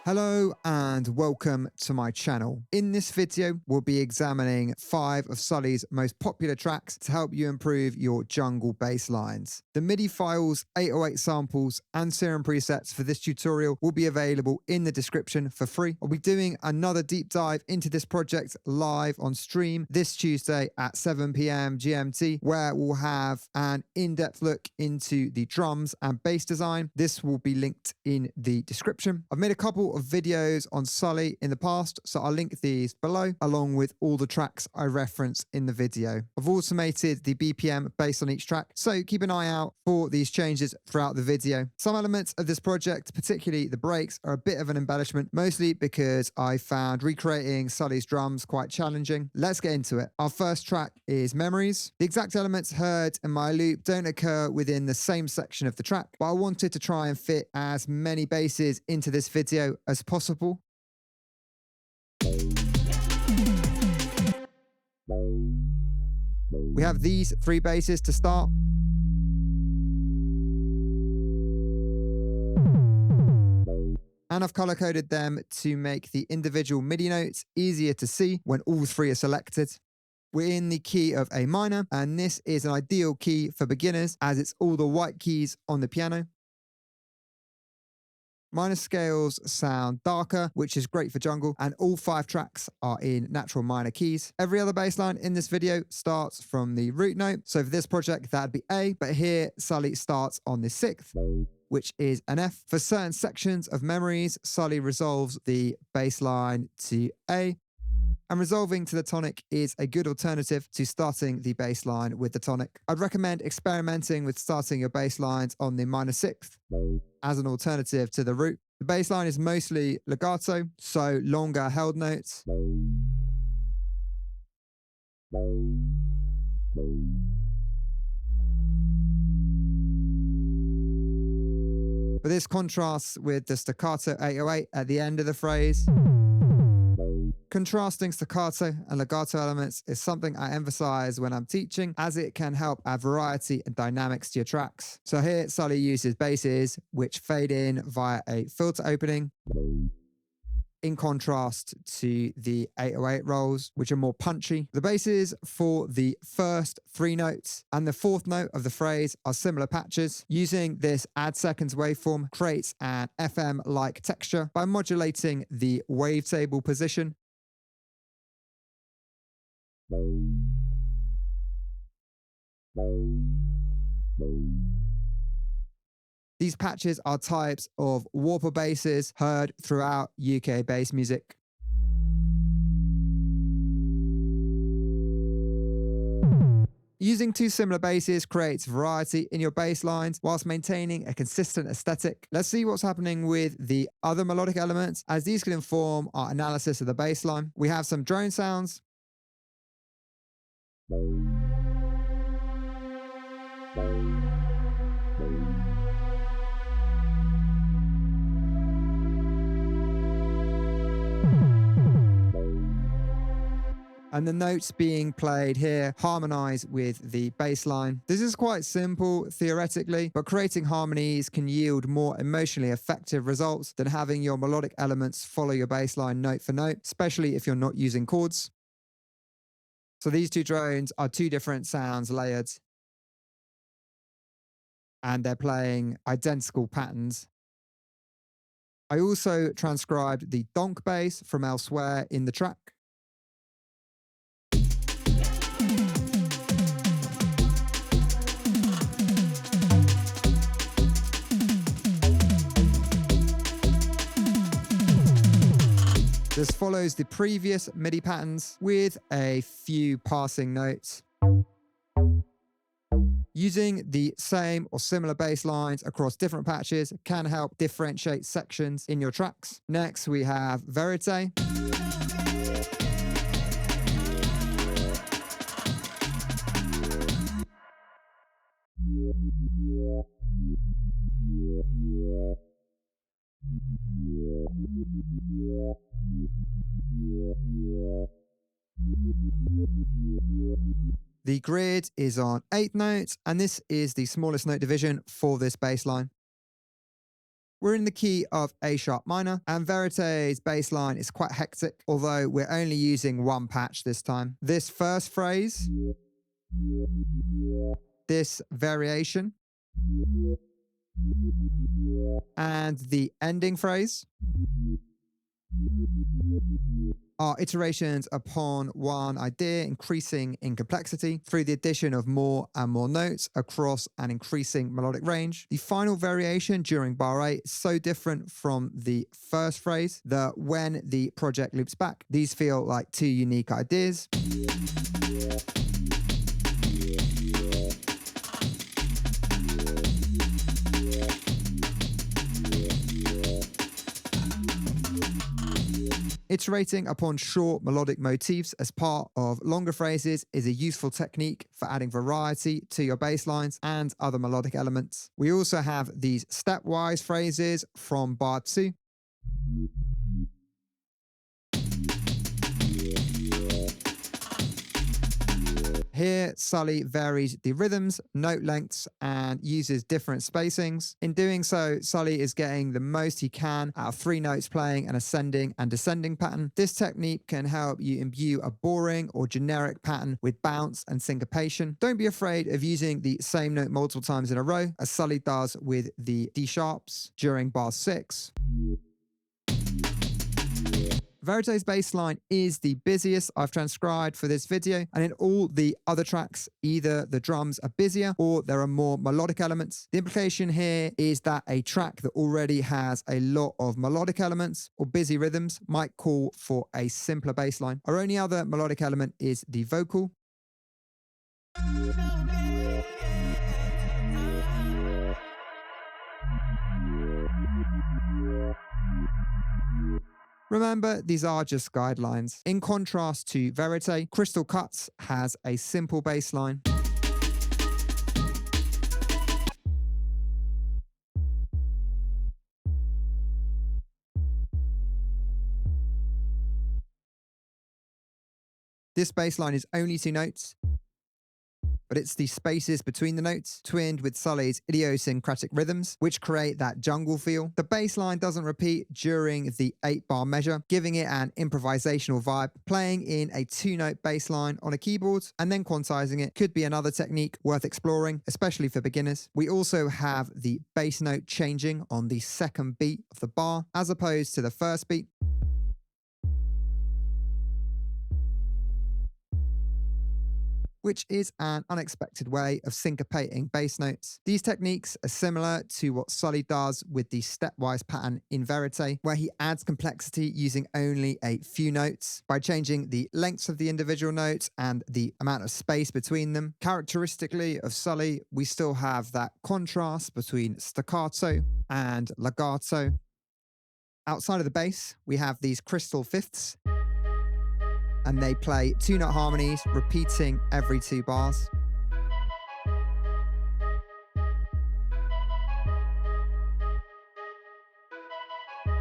Hello and welcome to my channel. In this video, we'll be examining 5 of Sully's most popular tracks to help you improve your jungle bass lines. The MIDI files, 808 samples, and serum presets for this tutorial will be available in the description for free. I'll be doing another deep dive into this project live on stream this Tuesday at 7 PM GMT, where we'll have an in-depth look into the drums and bass design. This will be linked in the description. I've made a couple of videos on Sully in the past, so I'll link these below, along with all the tracks I reference in the video. I've automated the BPM based on each track, so keep an eye out for these changes throughout the video. Some elements of this project, particularly the breaks, are a bit of an embellishment, mostly because I found recreating Sully's drums quite challenging. Let's get into it. Our first track is Memories. The exact elements heard in my loop don't occur within the same section of the track, but I wanted to try and fit as many basses into this video as possible. We have these 3 basses to start. And I've color coded them to make the individual MIDI notes easier to see when all 3 are selected. We're in the key of A minor, and this is an ideal key for beginners as it's all the white keys on the piano. Minor scales sound darker, which is great for jungle, and all 5 tracks are in natural minor keys. Every other bass line in this video starts from the root note, so for this project that'd be A, but here Sully starts on the 6th, which is an F. For certain sections of Memories, Sully resolves the bass line to A, and resolving to the tonic is a good alternative to starting the bass line with the tonic. I'd recommend experimenting with starting your bass lines on the minor 6th as an alternative to the root. The bass line is mostly legato, so longer held notes. But this contrasts with the staccato 808 at the end of the phrase. Contrasting staccato and legato elements is something I emphasize when I'm teaching, as it can help add variety and dynamics to your tracks. So here Sully uses basses which fade in via a filter opening, in contrast to the 808 rolls, which are more punchy. The basses for the first 3 notes and the 4th note of the phrase are similar patches. Using this add seconds waveform creates an FM-like texture by modulating the wavetable position. These patches are types of warper basses heard throughout UK bass music. Using 2 similar basses creates variety in your bass lines whilst maintaining a consistent aesthetic. Let's see what's happening with the other melodic elements, as these can inform our analysis of the bass line. We have some drone sounds. And the notes being played here harmonize with the bass line. This is quite simple theoretically, but creating harmonies can yield more emotionally effective results than having your melodic elements follow your bass line note for note, especially if you're not using chords. So these 2 drones are 2 different sounds layered, and they're playing identical patterns. I also transcribed the donk bass from elsewhere in the track. This follows the previous MIDI patterns with a few passing notes. Using the same or similar bass lines across different patches can help differentiate sections in your tracks. Next, we have Verite. The grid is on 8 notes, and this is the smallest note division for this bass line. We're in the key of A sharp minor, and Verite's bass line is quite hectic, although we're only using one patch this time. This first phrase, this variation, and the ending phrase are iterations upon one idea, increasing in complexity through the addition of more and more notes across an increasing melodic range. The final variation during bar 8 is so different from the first phrase that when the project loops back, these feel like two unique ideas. Iterating upon short melodic motifs as part of longer phrases is a useful technique for adding variety to your bass lines and other melodic elements. We also have these stepwise phrases from bar 2. Here, Sully varies the rhythms, note lengths, and uses different spacings. In doing so, Sully is getting the most he can out of 3 notes playing an ascending and descending pattern. This technique can help you imbue a boring or generic pattern with bounce and syncopation. Don't be afraid of using the same note multiple times in a row, as Sully does with the D sharps during bar 6. Verite's bass line is the busiest I've transcribed for this video, and in all the other tracks, either the drums are busier or there are more melodic elements. The implication here is that a track that already has a lot of melodic elements or busy rhythms might call for a simpler bass line. Our only other melodic element is the vocal. Remember, these are just guidelines. In contrast to Verite, Crystal Cuts has a simple bass line. This bass line is only 2 notes, but it's the spaces between the notes, twinned with Sully's idiosyncratic rhythms, which create that jungle feel. The bass line doesn't repeat during the 8-bar measure, giving it an improvisational vibe. Playing in a 2-note bass line on a keyboard and then quantizing it could be another technique worth exploring, especially for beginners. We also have the bass note changing on the second beat of the bar, as opposed to the first beat. Which is an unexpected way of syncopating bass notes. These techniques are similar to what Sully does with the stepwise pattern in Verite, where he adds complexity using only a few notes by changing the lengths of the individual notes and the amount of space between them. Characteristically of Sully, we still have that contrast between staccato and legato. Outside of the bass, we have these crystal fifths, and they play 2-note harmonies, repeating every 2 bars.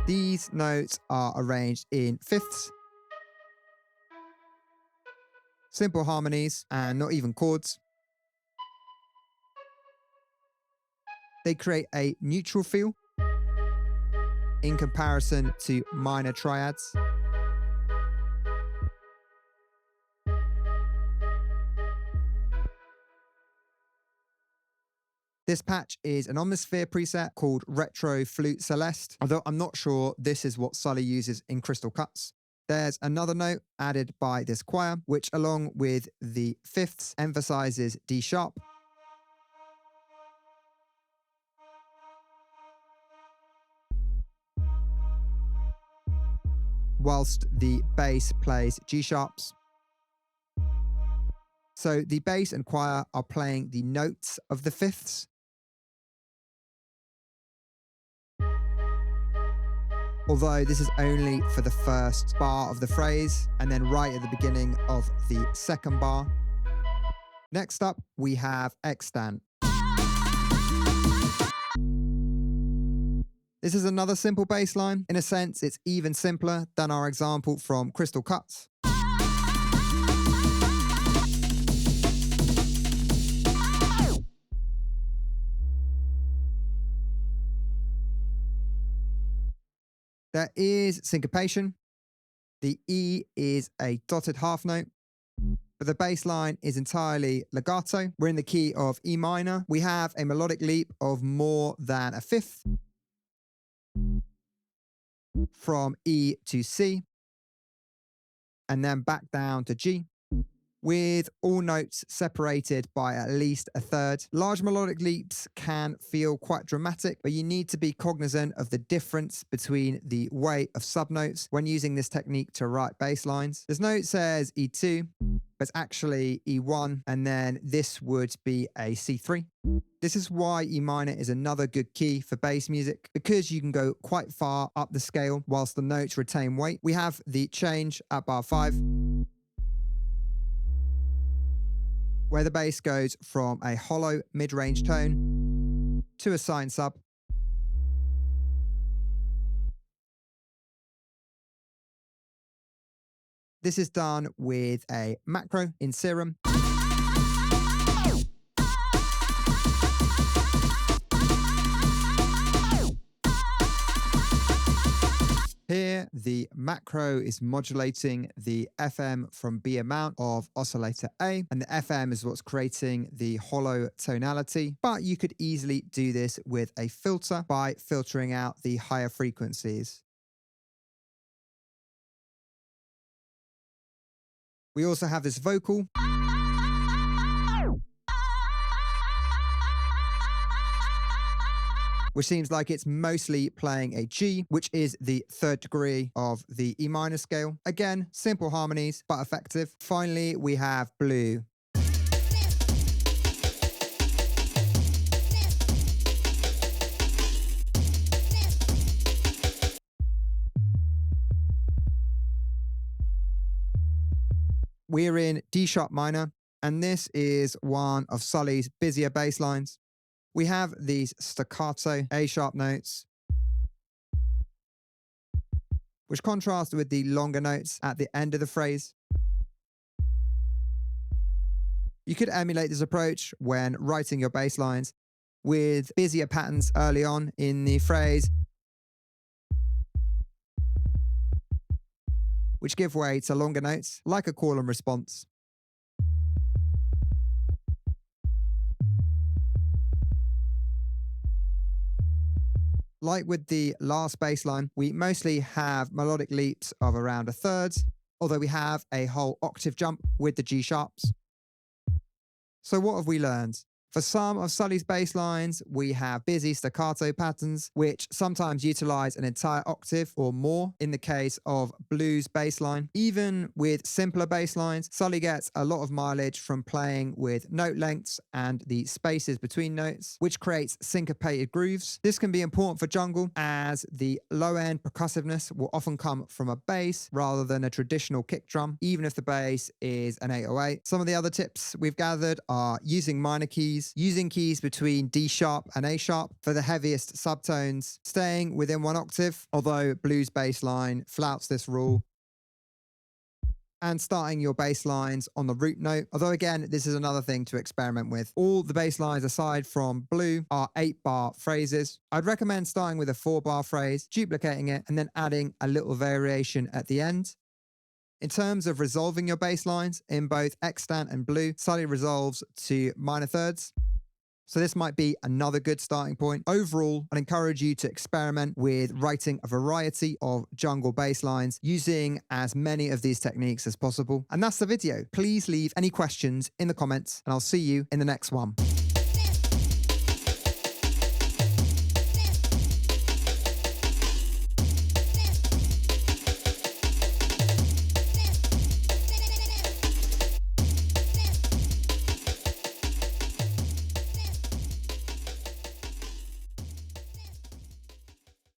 These notes are arranged in fifths, simple harmonies, and not even chords. They create a neutral feel in comparison to minor triads. This patch is an Omnisphere preset called Retro Flute Celeste, although I'm not sure this is what Sully uses in Crystal Cuts. There's another note added by this choir, which along with the fifths emphasizes D sharp. Whilst the bass plays G sharps. So the bass and choir are playing the notes of the fifths. Although this is only for the first bar of the phrase, and then right at the beginning of the second bar. Next up, we have Xtan. This is another simple bass line. In a sense, it's even simpler than our example from Crystal Cuts. There is syncopation. The E is a dotted half note, but the bass line is entirely legato. We're in the key of E minor. We have a melodic leap of more than a fifth from E to C, and then back down to G, with all notes separated by at least a third. Large melodic leaps can feel quite dramatic, but you need to be cognizant of the difference between the weight of subnotes when using this technique to write bass lines. This note says E2, but it's actually E1, and then this would be a C3. This is why E minor is another good key for bass music, because you can go quite far up the scale whilst the notes retain weight. We have the change at bar 5, where the bass goes from a hollow mid-range tone to a sine sub. This is done with a macro in Serum. Here, the macro is modulating the FM from B amount of oscillator A, and the FM is what's creating the hollow tonality. But you could easily do this with a filter by filtering out the higher frequencies. We also have this vocal, which seems like it's mostly playing a G, which is the third degree of the E minor scale. Again, simple harmonies, but effective. Finally, we have blue. We're in D sharp minor, and this is one of Sully's busier bass lines. We have these staccato A sharp notes, which contrast with the longer notes at the end of the phrase. You could emulate this approach when writing your bass lines with busier patterns early on in the phrase, which give way to longer notes, like a call and response. Like with the last bass line, we mostly have melodic leaps of around a third, although we have a whole octave jump with the G sharps. So what have we learned? For some of Sully's bass lines, we have busy staccato patterns, which sometimes utilize an entire octave or more in the case of blues bass line. Even with simpler bass lines, Sully gets a lot of mileage from playing with note lengths and the spaces between notes, which creates syncopated grooves. This can be important for jungle, as the low-end percussiveness will often come from a bass rather than a traditional kick drum, even if the bass is an 808. Some of the other tips we've gathered are using minor keys, using keys between D sharp and A sharp for the heaviest subtones, staying within one octave, although blues bass line flouts this rule, and starting your bass lines on the root note. Although again, this is another thing to experiment with. All the bass lines aside from blue are 8-bar phrases. I'd recommend starting with a 4-bar phrase, duplicating it, and then adding a little variation at the end. In terms of resolving your bass lines, in both Xtan and blue, Sully resolves to minor thirds. So this might be another good starting point. Overall, I'd encourage you to experiment with writing a variety of jungle bass lines using as many of these techniques as possible. And that's the video. Please leave any questions in the comments, and I'll see you in the next one.